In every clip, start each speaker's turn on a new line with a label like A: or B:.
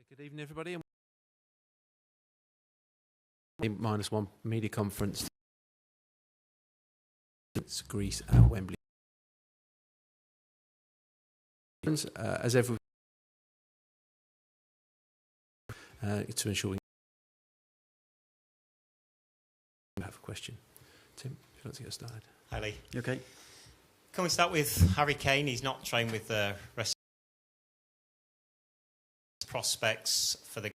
A: Good evening, everybody. -1 media conference. It's Greece at Wembley. As ever, to ensure we have a question. Tim, if you want to get started.
B: Hi, Lee.
A: You okay?
B: Can we start with Harry Kane? He's not trained with the rest prospects for the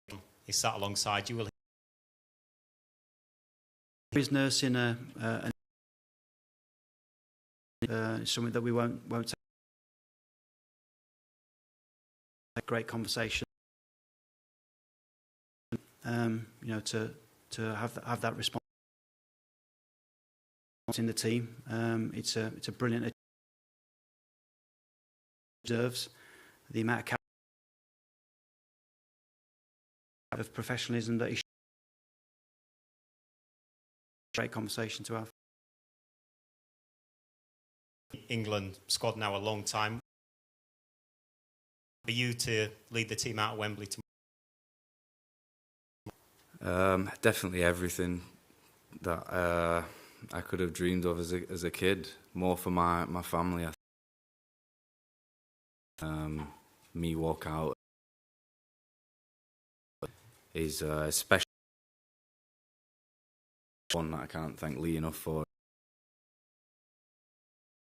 B: game. He's sat alongside you. Will
C: He's nursing something that we won't take. A great conversation. You know, to have that response in the team. It's a brilliant. Deserves the amount of professionalism that he. Great conversation to have.
B: England squad now a long time. For you to lead the team out of Wembley tomorrow?
D: Definitely everything that I could have dreamed of as a kid. More for my family. Me walk out is a special one that I can't thank Lee enough for.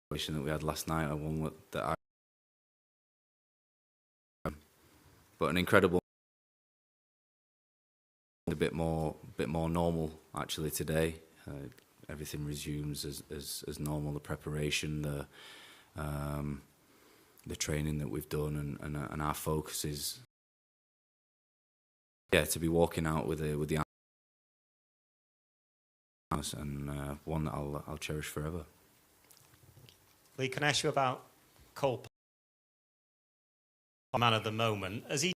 D: The situation that we had last night, one that but an incredible, a bit more normal actually today. Everything resumes as normal. The preparation, the training that we've done, and our focus is to be walking out with the and one that I'll cherish forever.
B: Lee, can I ask you about Cole, man of the moment, as he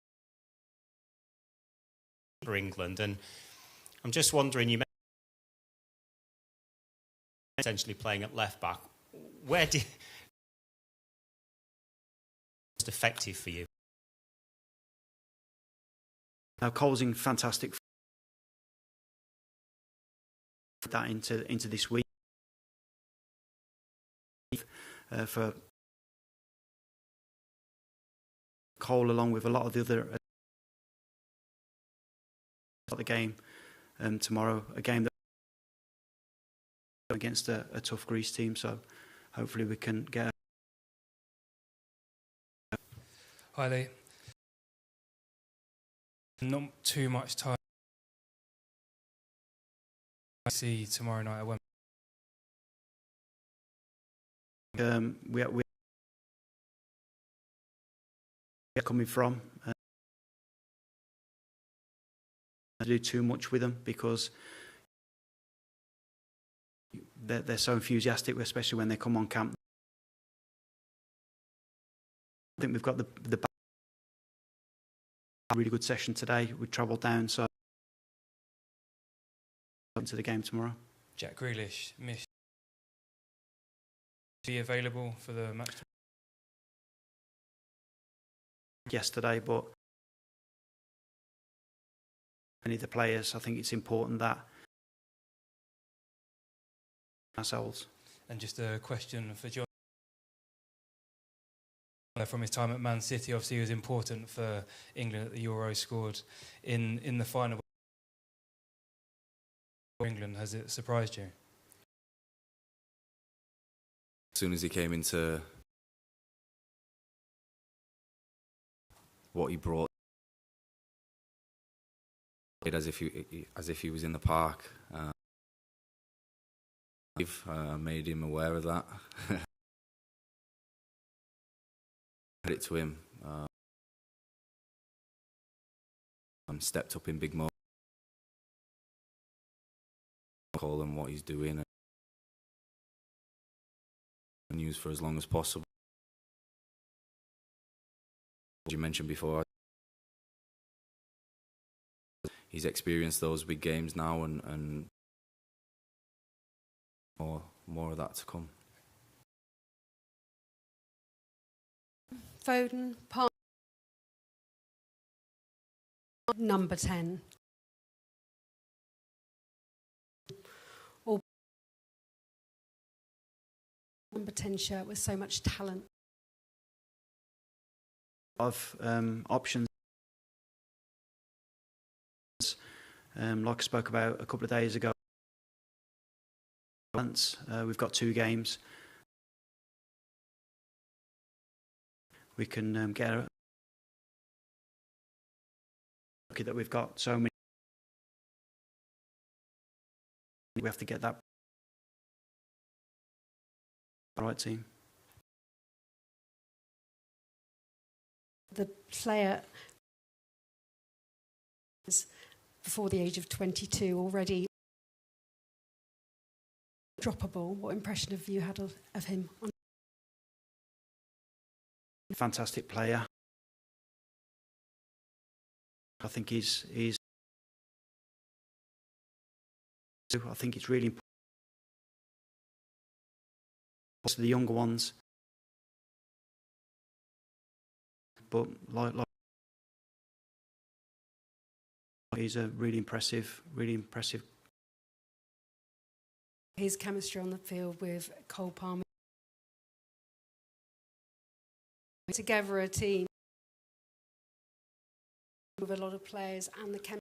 B: for England? And I'm just wondering, you mentioned essentially playing at left back. Where did most effective for you?
C: Cole's in fantastic. That into this week for Cole, along with a lot of the other the game tomorrow, a game that against a tough Greece team. So hopefully we can get.
E: Hi Lee. Not too much time. I see tomorrow night at Wembley.
C: We are coming from. I do too much with them because they're so enthusiastic, especially when they come on camp. I think we've got the really good session today. We travelled down, so into the game tomorrow.
E: Jack Grealish missed. Be available for the match
C: yesterday, but many of the players, I think it's important that ourselves.
E: And just a question for John. From his time at Man City, obviously he was important for England at the Euro, scored in the final. England, has it surprised you?
D: As soon as he came into what he brought, as if he was in the park. Made him aware of that. Credit to him. Stepped up in big moments. Call him what he's doing and use for as long as possible. As you mentioned before, he's experienced those big games now, and more of that to come.
F: Foden, Number 10. Or number 10 shirt with so much talent.
C: Of options, like I spoke about a couple of days ago. We've got 2 games. We can get a lucky that we've got so many. We have to get that right team.
F: The player is before the age of 22 already droppable. What impression have you had of him?
C: Fantastic player. I think he's I think it's really important to the younger ones. But like he's a really impressive.
F: His chemistry on the field with Cole Palmer. Together a team with a lot of players and the chemistry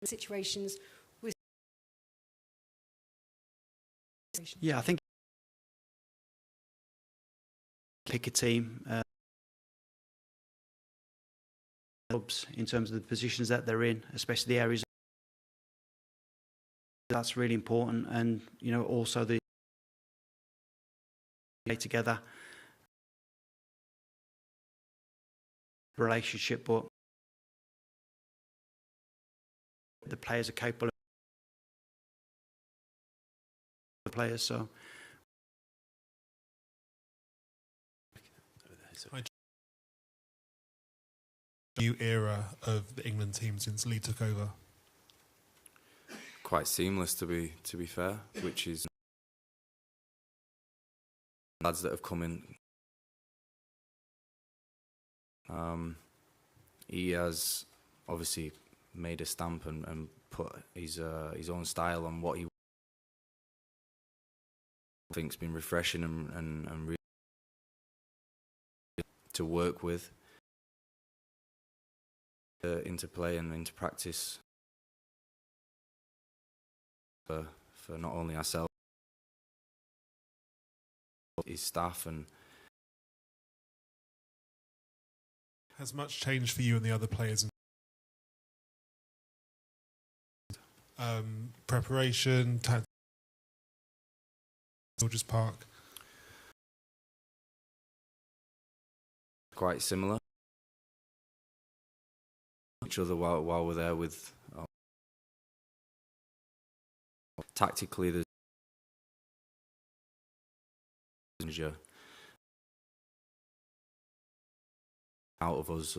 F: situations with.
C: Yeah, I think pick a team clubs in terms of the positions that they're in, especially the areas. That's really important, and also the together relationship, but the players are capable of the players. So
G: new era of the England team since Lee took over?
D: Quite seamless, to be fair, which is lads that have come in. He has obviously made a stamp and put his own style on what he thinks been refreshing and really to work with, into play and into practice for not only ourselves, but his staff. And
G: has much changed for you and the other players? Preparation, George's Park.
D: Quite similar. Each other while we're there with. Tactically, there's out of us,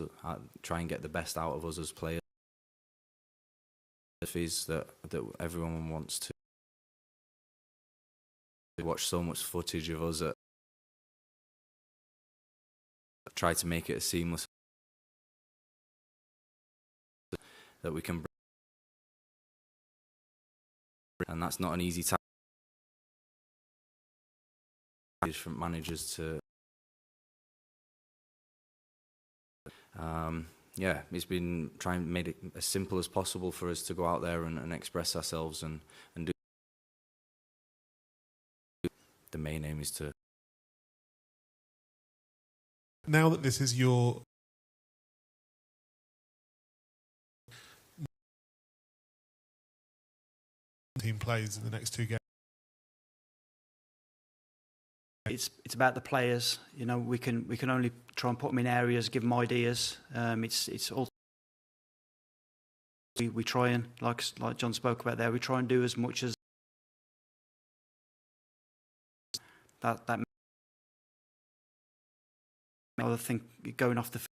D: try and get the best out of us as players. That everyone wants to watch so much footage of us that try to make it as seamless that we can bring. And that's not an easy task. Different managers to it's been trying to make it as simple as possible for us to go out there and express ourselves and do. The main aim is to.
G: Now that this is your team plays in the next 2 games.
C: It's about the players. We can only try and put them in areas, give them ideas. It's all we try and like John spoke about there. We try and do as much as that. I think going off the field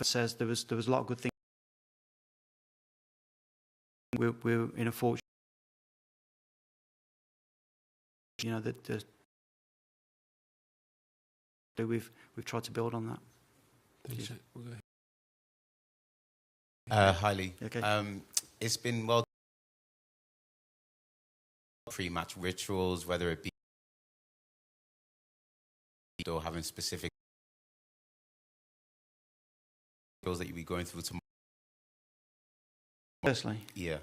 C: says there was a lot of good things. We're in a fortune. That we've tried to build on that.
A: We'll go ahead.
H: Hi, Lee.
C: Okay.
H: It's been well pre-match rituals, whether it be or having specific rituals that you'll be going through tomorrow.
C: Personally,
H: Yeah.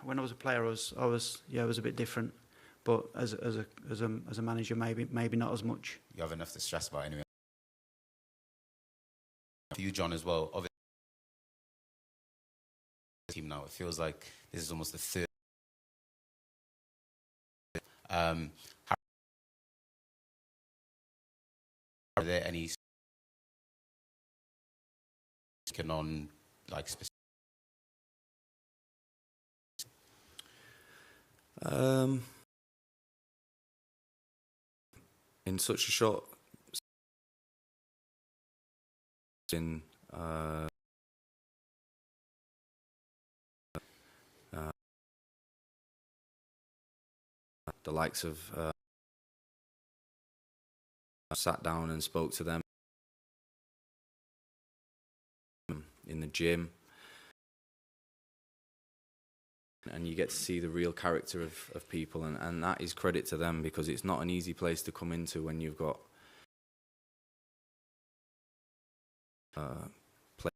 C: When I was a player, I was a bit different, but as a manager, maybe not as much.
H: You have enough to stress about anyway. For you, John, as well. Obviously, team now. It feels like this is almost the third. Are there any on like specific?
D: In such a short in the likes of sat down and spoke to them in the gym, and you get to see the real character of people, and that is credit to them, because it's not an easy place to come into when you've got play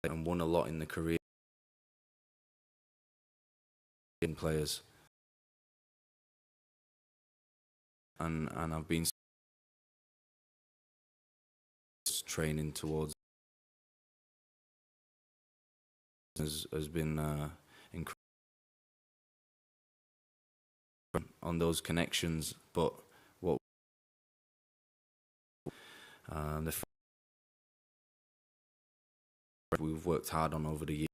D: and won a lot in the career in players, and I've been training towards has been incredible on those connections, but what the we've worked hard on over the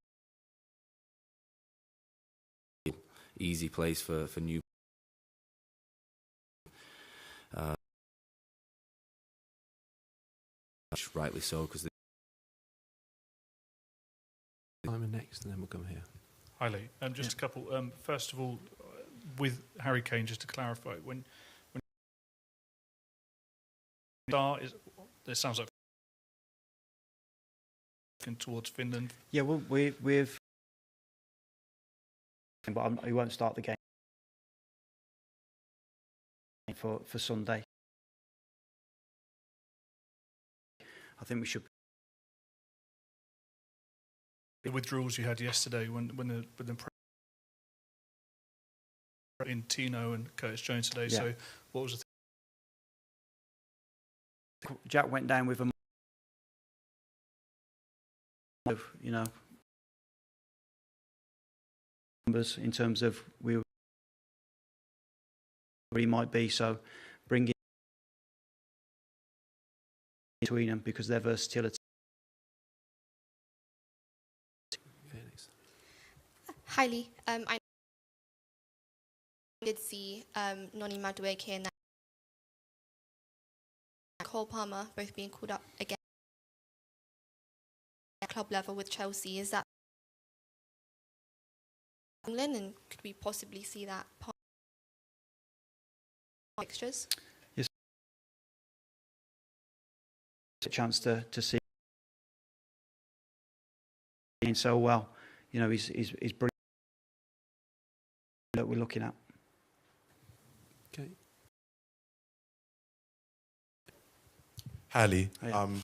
D: years, easy place for new rightly so, because
A: Simon next, and then we'll come here.
I: Hi, Lee. Just a couple. First of all, with Harry Kane, just to clarify, when start is, it sounds like towards Finland.
C: Yeah, well, we've, but he won't start the game for Sunday. I think we should.
I: The withdrawals you had yesterday, when the in Tino and Curtis Jones today.
C: Yeah.
I: So, what was the
C: Jack went down with a, numbers in terms of where he might be. So, bring in between them because their versatility.
A: Okay, next.
J: Hi, Lee. I did see Noni Madueke and Cole Palmer both being called up again at club level with Chelsea. Is that England, and could we possibly see that part of fixtures?
C: Yes. A chance to see him so well. He's brilliant that we're looking at.
A: Okay.
G: Hallie,
C: Yeah.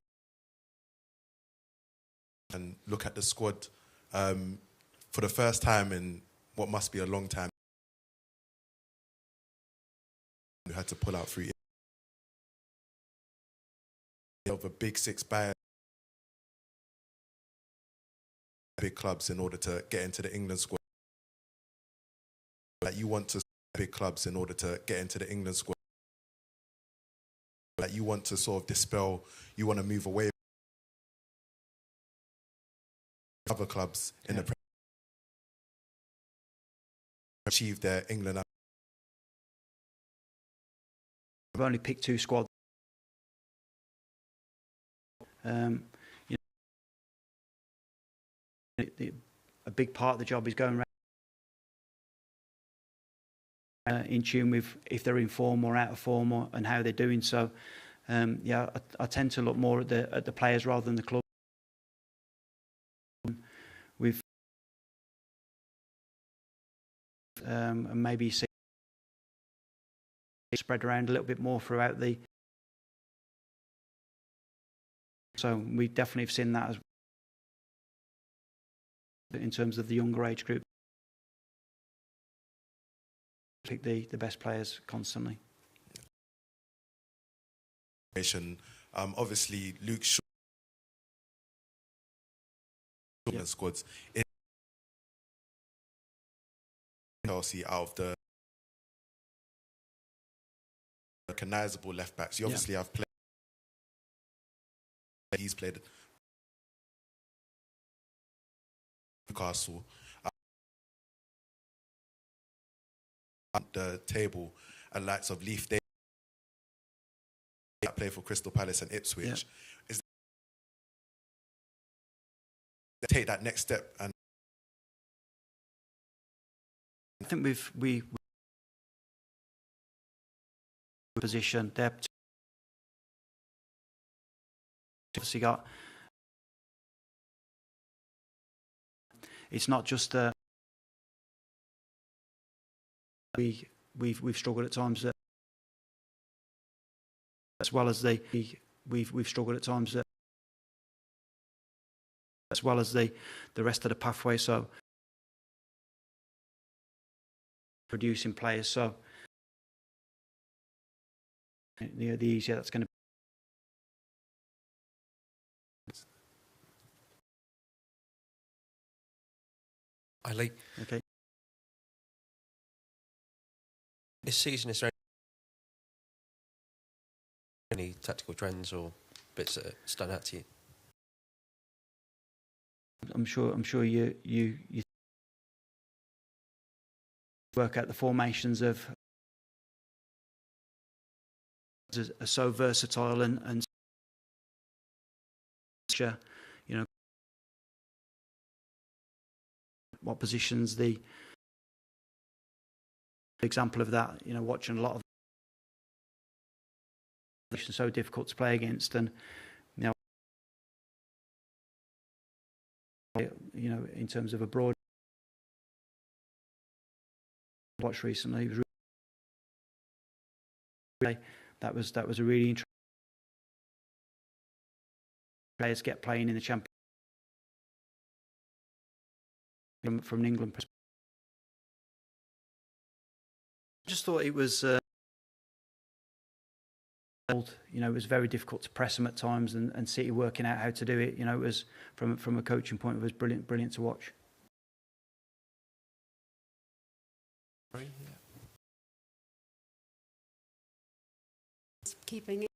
G: and look at the squad for the first time in what must be a long time. We had to pull out 3 of a big 6 buy big clubs in order to get into the England squad. Like you want to big clubs in order to get into the England squad. Like you want to sort of dispel, you want to move away from other clubs in the achieve their England.
C: We've only picked 2 squads. A big part of the job is going around in tune with if they're in form or out of form and how they're doing. So, yeah, I tend to look more at the players rather than the club. We've and maybe see it spread around a little bit more throughout the. So we definitely have seen that as in terms of the younger age group. Pick the best players constantly.
G: Obviously, Luke Shaw squads in Chelsea out of the recognisable left backs. You obviously have played. He's played Newcastle. The table and likes of Leaf Day that play for Crystal Palace and Ipswich is take that next step. And
C: I think we position they're obviously got. It's not just we've struggled at times as well as we've struggled at times as well as the rest of the pathway. So producing players, so the easier that's going to be.
A: Ali,
C: Okay.
A: this season, is there any tactical trends or bits that stand out to you?
C: I'm sure you work out the formations of are so versatile and you know what positions the example of that, you know, watching a lot of so difficult to play against, and you know in terms of a broad watch recently, it was really, that was a really interesting players get playing in the Champions from an England perspective. I just thought it was you know, it was very difficult to press them at times, and City working out how to do it. You know, it was from a coaching point, it was brilliant to watch.
F: Keeping it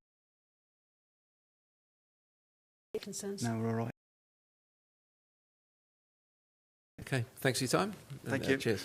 F: concerns.
C: No, we're all right.
A: Okay, thanks for your time.
C: Thank you.
A: Cheers.